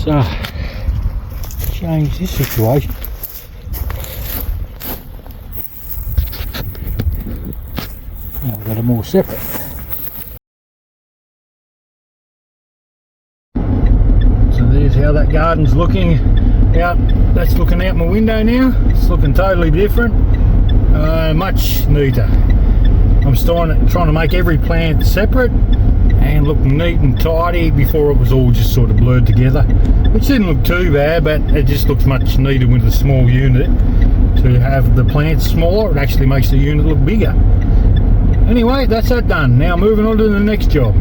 So, change this situation. Now I've got them all separate. So there's how that garden's looking out. That's looking out my window now. It's looking totally different, much neater. I'm trying to make every plant separate and look neat and tidy. Before it was all just sort of blurred together, which didn't look too bad, but it just looks much neater with a small unit. To have the plants smaller, it actually makes the unit look bigger. Anyway, that's that done. Now moving on to the next job.